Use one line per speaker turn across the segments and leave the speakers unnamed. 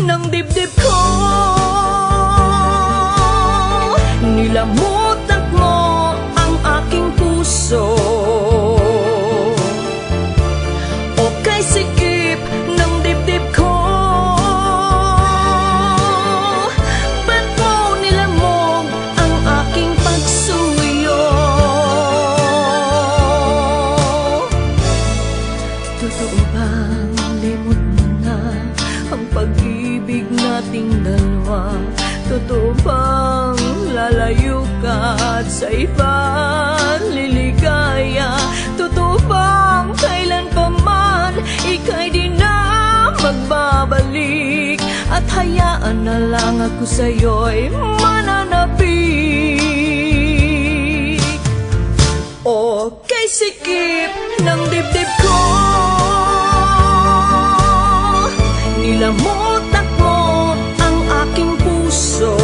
ng dibdib ko. Nilamutan mo ang aking puso, o kay sikip ng dibdib ko. Ba't mo nilamog ang aking pagsuyo? Totoo bang limot mo na ang pag-ibig nating dalawa? Totoo bang lalayo ka at sa iba liligaya? Totoo bang kailan pa man ika'y di na magbabalik? At hayaan na lang ako sa'yo'y mananapik, o kay sikip ng dibdib ko. Nilamutak mo ang aking puso,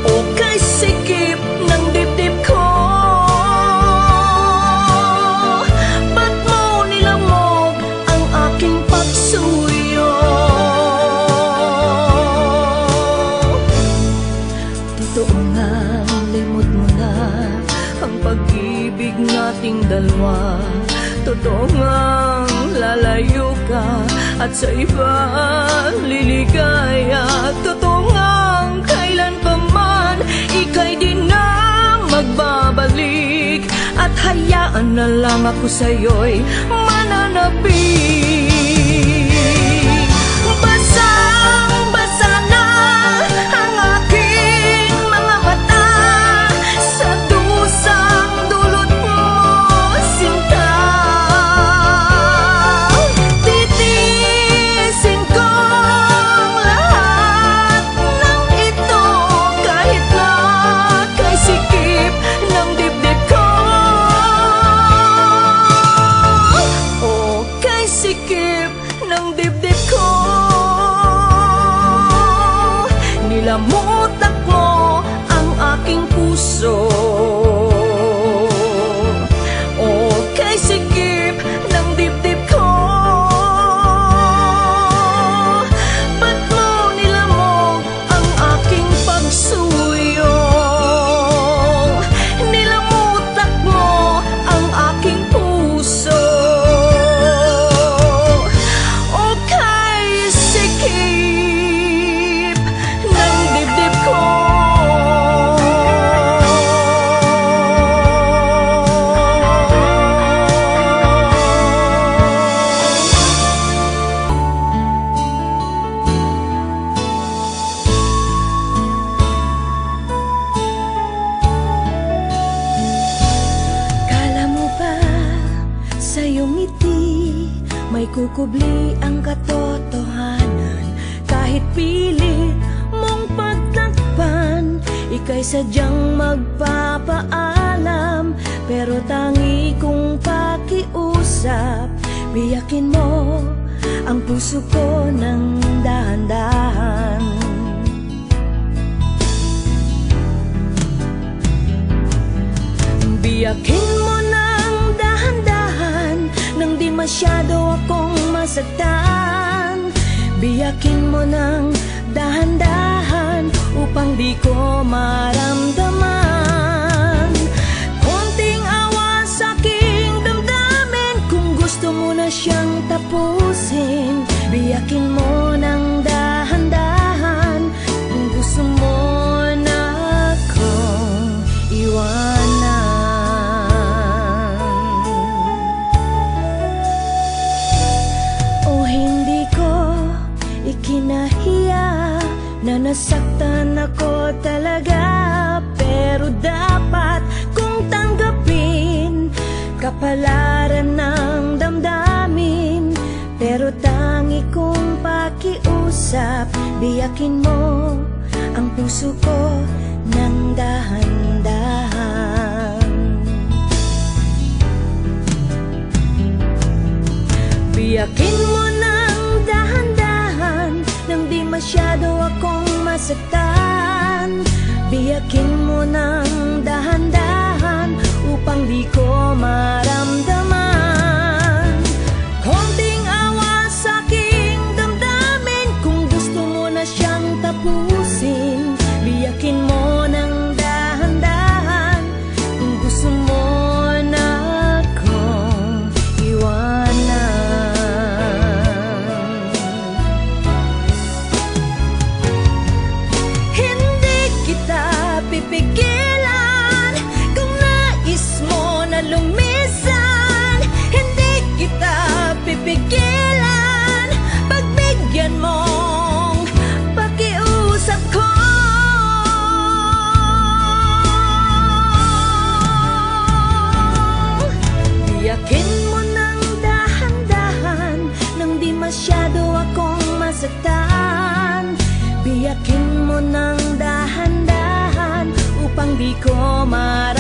o kay sikip ng dibdib ko. Ba't mo nilamog ang aking pagsuyo? Totoo nga limot mo na ang pag-ibig nating dalawa. Totoo ngang lalayo ka at sa iba liligaya. Totoo ngang kailan pa man ika'y di na magbabalik. At hayaan na lang ako sa'yo'y mananabik. Basang-basa na ang aking mga mata sa dusang dulot mo, sinta. Titiisin ko lahat ng ito kahit na kay sikip ng dibdib ko, o kay sikip ng dibdib ko. Nilamutak mo ang aking puso, o kay sikip ng dibdib ko. Ba't mo nilamog ang aking pagsuyo? Nilamutak mo ang aking puso, o kay sikip ng dibdib ko. Kala mo ba sa iyong ngiti may kukubli ang katotohanan? Kahit pilit mong pagtakpan, ika'y sadyang magpapaalam. Pero tangi kong pakiusap, biyakin mo ang puso ko ng dahan-dahan. Biyakin mo ng dahan-dahan nang di masyado akong masaktan. Biyakin mo ng dahan-dahan upang di ko maramdaman. Konting awa sa aking damdamin kung gusto mo na siyang tapusin. Biyakin mo ng dahan-dahan kung gusto mo na akong iwanan. O hindi ko ikinahiya na nasaktan ako talaga, pero dapat kong tanggapin kapalaran ng damdamin. Pero tangi kong pakiusap, biyakin mo ang puso ko ng dahan-dahan. Biyakin mo ng dahan-dahan nang di masyado akong masaktan. Biyakin mo ng dahan-dahan upang di ko maramdaman. Konting awa sa aking ko maranasan.